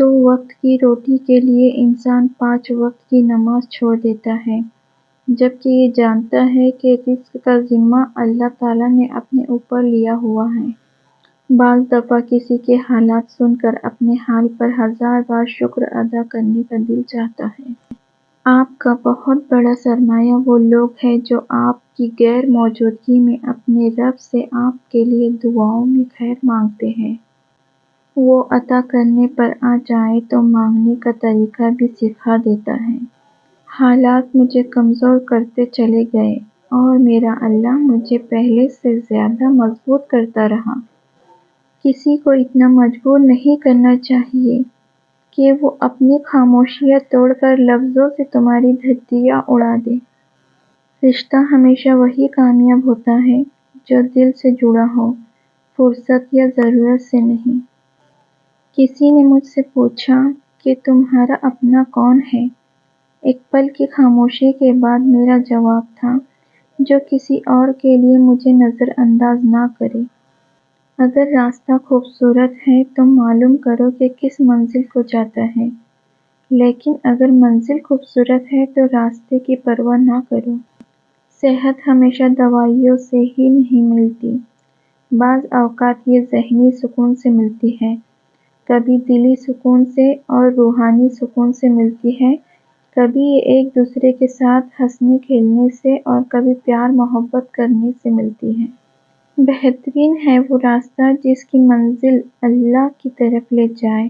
2 وقت کی روٹی کے لیے انسان 5 وقت کی نماز چھوڑ دیتا ہے، جبکہ یہ جانتا ہے کہ رزق کا ذمہ اللہ تعالیٰ نے اپنے اوپر لیا ہوا ہے۔ بعض دفعہ کسی کے حالات سن کر اپنے حال پر 1000 بار شکر ادا کرنے کا دل چاہتا ہے۔ آپ کا بہت بڑا سرمایہ وہ لوگ ہیں جو آپ کی غیر موجودگی میں اپنے رب سے آپ کے لیے دعاؤں میں خیر مانگتے ہیں۔ وہ عطا کرنے پر آ جائے تو مانگنے کا طریقہ بھی سکھا دیتا ہے۔ حالات مجھے کمزور کرتے چلے گئے اور میرا اللہ مجھے پہلے سے زیادہ مضبوط کرتا رہا۔ کسی کو اتنا مجبور نہیں کرنا چاہیے کہ وہ اپنی خاموشیاں توڑ کر لفظوں سے تمہاری دھجیاں اڑا دے۔ رشتہ ہمیشہ وہی کامیاب ہوتا ہے جو دل سے جڑا ہو، فرصت یا ضرورت سے نہیں۔ کسی نے مجھ سے پوچھا کہ تمہارا اپنا کون ہے؟ ایک پل کی خاموشی کے بعد میرا جواب تھا، جو کسی اور کے لیے مجھے نظر انداز نہ کرے۔ اگر راستہ خوبصورت ہے تو معلوم کرو کہ کس منزل کو جاتا ہے، لیکن اگر منزل خوبصورت ہے تو راستے کی پرواہ نہ کرو۔ صحت ہمیشہ دوائیوں سے ہی نہیں ملتی، بعض اوقات یہ ذہنی سکون سے ملتی ہے، کبھی دلی سکون سے اور روحانی سکون سے ملتی ہے، کبھی یہ ایک دوسرے کے ساتھ ہنسنے کھیلنے سے اور کبھی پیار محبت کرنے سے ملتی ہے۔ بہترین ہے وہ راستہ جس کی منزل اللہ کی طرف لے جائے۔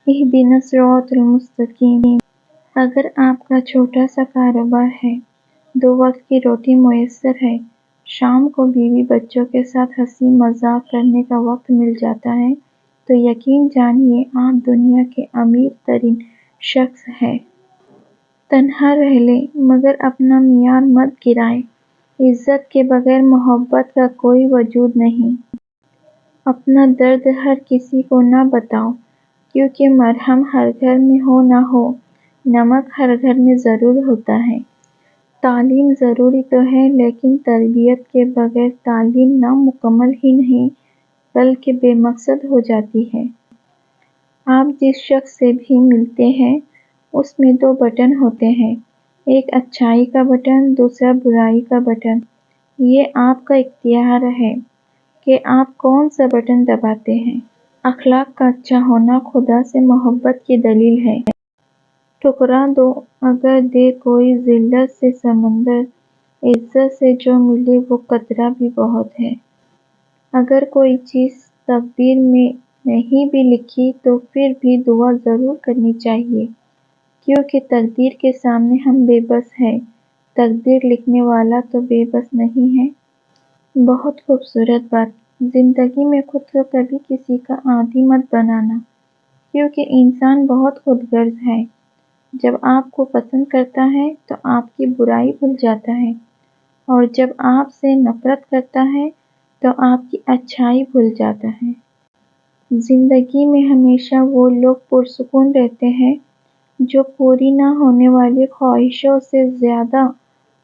اہدنا الصراط المستقیم۔ اگر آپ کا چھوٹا سا کاروبار ہے، 2 وقت کی روٹی میسر ہے، شام کو بیوی بچوں کے ساتھ ہنسی مذاق کرنے کا وقت مل جاتا ہے، تو یقین جانیے آپ دنیا کے امیر ترین شخص ہیں۔ تنہا رہ لیں مگر اپنا معیار مت گرائیں۔ عزت کے بغیر محبت کا کوئی وجود نہیں۔ اپنا درد ہر کسی کو نہ بتاؤ، کیونکہ مرہم ہر گھر میں ہو نہ ہو، نمک ہر گھر میں ضرور ہوتا ہے۔ تعلیم ضروری تو ہے لیکن تربیت کے بغیر تعلیم نہ مکمل ہی نہیں بلکہ بے مقصد ہو جاتی ہے۔ آپ جس شخص سے بھی ملتے ہیں اس میں 2 بٹن ہوتے ہیں، ایک اچھائی کا بٹن، دوسرا برائی کا بٹن۔ یہ آپ کا اختیار ہے کہ آپ کون سا بٹن دباتے ہیں۔ اخلاق کا اچھا ہونا خدا سے محبت کی دلیل ہے۔ ٹھکرا دو اگر دے کوئی ذلت سے سمندر، عزت سے جو ملے وہ قطرہ بھی بہت ہے۔ اگر کوئی چیز تقدیر میں نہیں بھی لکھی تو پھر بھی دعا ضرور کرنی چاہیے، کیونکہ تقدیر کے سامنے ہم بے بس ہیں، تقدیر لکھنے والا تو بے بس نہیں ہے۔ بہت خوبصورت بات، زندگی میں خود کو کبھی کسی کا عادی مت بنانا، کیونکہ انسان بہت خود غرض ہے۔ جب آپ کو پسند کرتا ہے تو آپ کی برائی بھول جاتا ہے، اور جب آپ سے نفرت کرتا ہے تو آپ کی اچھائی بھول جاتا ہے۔ زندگی میں ہمیشہ وہ لوگ پرسکون رہتے ہیں جو پوری نہ ہونے والی خواہشوں سے زیادہ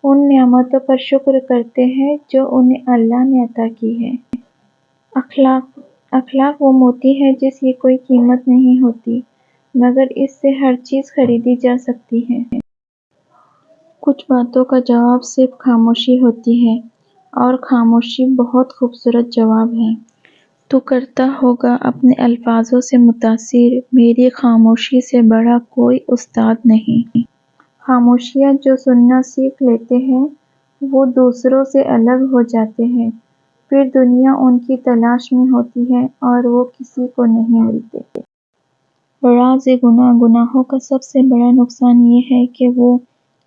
ان نعمتوں پر شکر کرتے ہیں جو انہیں اللہ نے عطا کی ہیں۔ اخلاق وہ موتی ہے جس کی کوئی قیمت نہیں ہوتی، مگر اس سے ہر چیز خریدی جا سکتی ہے۔ کچھ باتوں کا جواب صرف خاموشی ہوتی ہے، اور خاموشی بہت خوبصورت جواب ہے۔ تو کرتا ہوگا اپنے الفاظوں سے متاثر، میری خاموشی سے بڑا کوئی استاد نہیں۔ خاموشیاں جو سننا سیکھ لیتے ہیں وہ دوسروں سے الگ ہو جاتے ہیں، پھر دنیا ان کی تلاش میں ہوتی ہے اور وہ کسی کو نہیں ملتے۔ راز گناہوں کا سب سے بڑا نقصان یہ ہے کہ وہ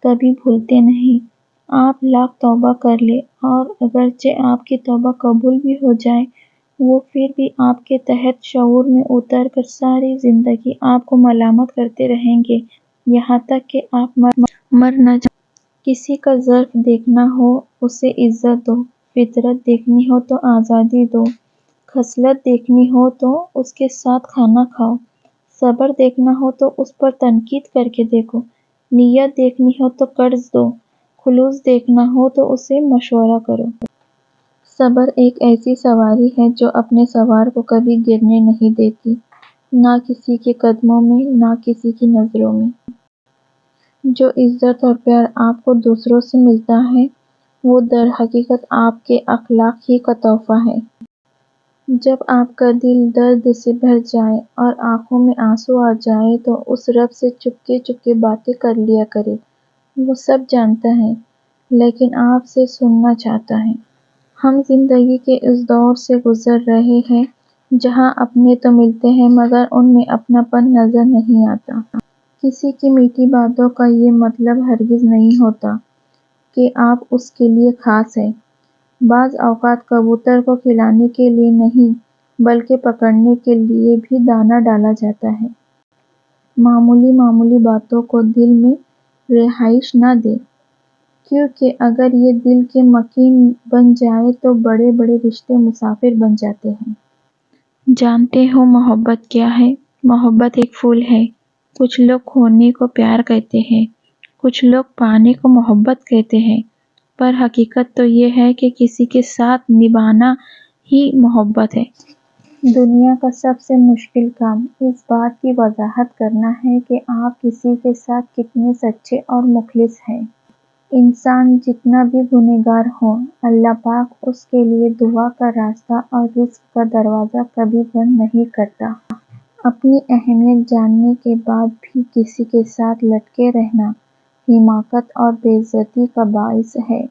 کبھی بھولتے نہیں۔ آپ لاکھ توبہ کر لیں اور اگرچہ آپ کی توبہ قبول بھی ہو جائے، وہ پھر بھی آپ کے تحت شعور میں اتر کر ساری زندگی آپ کو ملامت کرتے رہیں گے، یہاں تک کہ آپ مر نہ جائیں۔ کسی کا ظرف دیکھنا ہو اسے عزت دو، فطرت دیکھنی ہو تو آزادی دو، خصلت دیکھنی ہو تو اس کے ساتھ کھانا کھاؤ، صبر دیکھنا ہو تو اس پر تنقید کر کے دیکھو، نیت دیکھنی ہو تو قرض دو، خلوص دیکھنا ہو تو اسے مشورہ کرو۔ صبر ایک ایسی سواری ہے جو اپنے سوار کو کبھی گرنے نہیں دیتی۔ نہ کسی کے قدموں میں، نہ کسی کی نظروں میں۔ جو عزت اور پیار آپ کو دوسروں سے ملتا ہے وہ در حقیقت آپ کے اخلاق ہی کا تحفہ ہے۔ جب آپ کا دل درد سے بھر جائے اور آنکھوں میں آنسو آ جائے تو اس رب سے چپکے چپکے باتیں کر لیا کرے۔ وہ سب جانتا ہے لیکن آپ سے سننا چاہتا ہے۔ ہم زندگی کے اس دور سے گزر رہے ہیں جہاں اپنے تو ملتے ہیں مگر ان میں اپنا پن نظر نہیں آتا۔ کسی کی میٹھی باتوں کا یہ مطلب ہرگز نہیں ہوتا کہ آپ اس کے لیے خاص ہیں۔ بعض اوقات کبوتر کو کھلانے کے لیے نہیں بلکہ پکڑنے کے لیے بھی دانہ ڈالا جاتا ہے۔ معمولی معمولی باتوں کو دل میں رہائش نہ دیں کیونکہ اگر یہ دل کے مکین بن جائے تو بڑے بڑے رشتے مسافر بن جاتے ہیں۔ جانتے ہو محبت کیا ہے؟ محبت ایک پھول ہے۔ کچھ لوگ کھونے کو پیار کہتے ہیں، کچھ لوگ پانے کو محبت کہتے ہیں، پر حقیقت تو یہ ہے کہ کسی کے ساتھ نبھانا ہی محبت ہے۔ دنیا کا سب سے مشکل کام اس بات کی وضاحت کرنا ہے کہ آپ کسی کے ساتھ کتنے سچے اور مخلص ہیں۔ انسان جتنا بھی گنہگار ہو، اللہ پاک اس کے لیے دعا کا راستہ اور رزق کا دروازہ کبھی بند نہیں کرتا۔ اپنی اہمیت جاننے کے بعد بھی کسی کے ساتھ لٹکے رہنا حماقت اور بے عزتی کا باعث ہے۔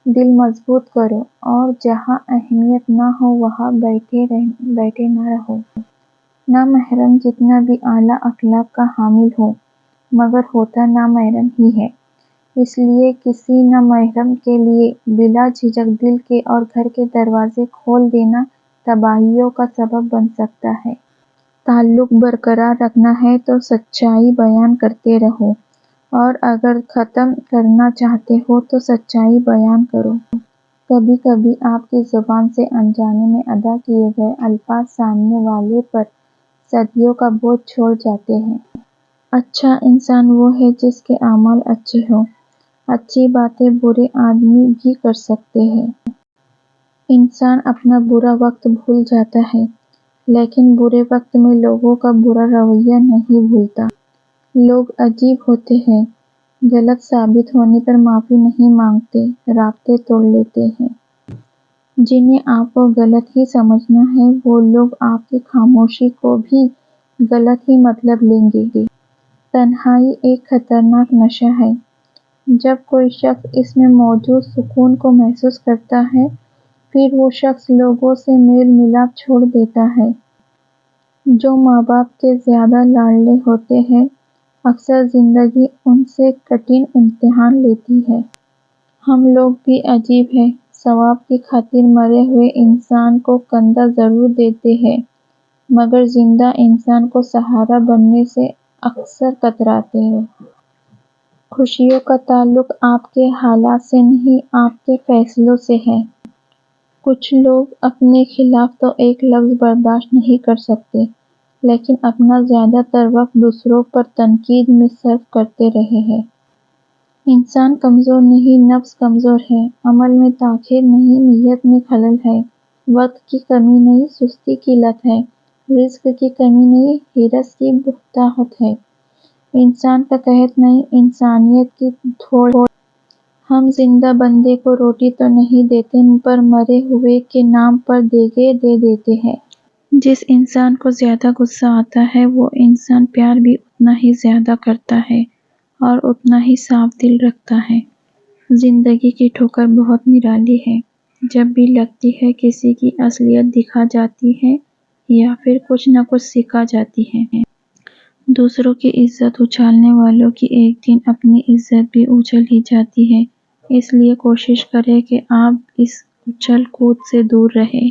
دل مضبوط کرو اور جہاں اہمیت نہ ہو وہاں بیٹھے نہ رہو۔ نامحرم جتنا بھی اعلیٰ اخلاق کا حامل ہو مگر ہوتا نامحرم ہی ہے، اس لیے کسی نامحرم کے لیے بلا جھجک دل کے اور گھر کے دروازے کھول دینا تباہیوں کا سبب بن سکتا ہے۔ تعلق برقرار رکھنا ہے تو سچائی بیان کرتے رہو اور اگر ختم کرنا چاہتے ہو تو سچائی بیان کرو۔ کبھی کبھی آپ کی زبان سے انجانے میں ادا کیے گئے الفاظ سامنے والے پر صدیوں کا بوجھ چھوڑ جاتے ہیں۔ اچھا انسان وہ ہے جس کے اعمال اچھے ہوں۔ اچھی باتیں برے آدمی بھی کر سکتے ہیں۔ انسان اپنا برا وقت بھول جاتا ہے لیکن برے وقت میں لوگوں کا برا رویہ نہیں بھولتا۔ لوگ عجیب ہوتے ہیں، غلط ثابت ہونے پر معافی نہیں مانگتے، رابطے توڑ لیتے ہیں۔ جنہیں آپ کو غلط ہی سمجھنا ہے وہ لوگ آپ کی خاموشی کو بھی غلط ہی مطلب لیں گے۔ تنہائی ایک خطرناک نشہ ہے۔ جب کوئی شخص اس میں موجود سکون کو محسوس کرتا ہے پھر وہ شخص لوگوں سے میل ملاپ چھوڑ دیتا ہے۔ جو ماں باپ کے زیادہ لاڈلے ہوتے ہیں اکثر زندگی ان سے کٹھن امتحان لیتی ہے۔ ہم لوگ بھی عجیب ہیں، ثواب کی خاطر مرے ہوئے انسان کو کندھا ضرور دیتے ہیں مگر زندہ انسان کو سہارا بننے سے اکثر کتراتے ہیں۔ خوشیوں کا تعلق آپ کے حالات سے نہیں آپ کے فیصلوں سے ہے۔ کچھ لوگ اپنے خلاف تو ایک لفظ برداشت نہیں کر سکتے لیکن اپنا زیادہ تر وقت دوسروں پر تنقید میں صرف کرتے رہے ہیں۔ انسان کمزور نہیں، نفس کمزور ہے۔ عمل میں تاخیر نہیں، نیت میں خلل ہے۔ وقت کی کمی نہیں، سستی کی لت ہے۔ رزق کی کمی نہیں، ہرس کی بہتاہٹ ہے۔ انسان کا قحط نہیں، انسانیت کی تھوڑ ہے۔ ہم زندہ بندے کو روٹی تو نہیں دیتے پر مرے ہوئے کے نام پر دیگیں دے دیتے ہیں۔ جس انسان کو زیادہ غصہ آتا ہے وہ انسان پیار بھی اتنا ہی زیادہ کرتا ہے اور اتنا ہی صاف دل رکھتا ہے۔ زندگی کی ٹھوکر بہت نرالی ہے۔ جب بھی لگتی ہے کسی کی اصلیت دکھا جاتی ہے یا پھر کچھ نہ کچھ سکھا جاتی ہے۔ دوسروں کی عزت اچھالنے والوں کی ایک دن اپنی عزت بھی اچھل ہی جاتی ہے۔ اس لیے کوشش کریں کہ آپ اس اچھل کود سے دور رہیں۔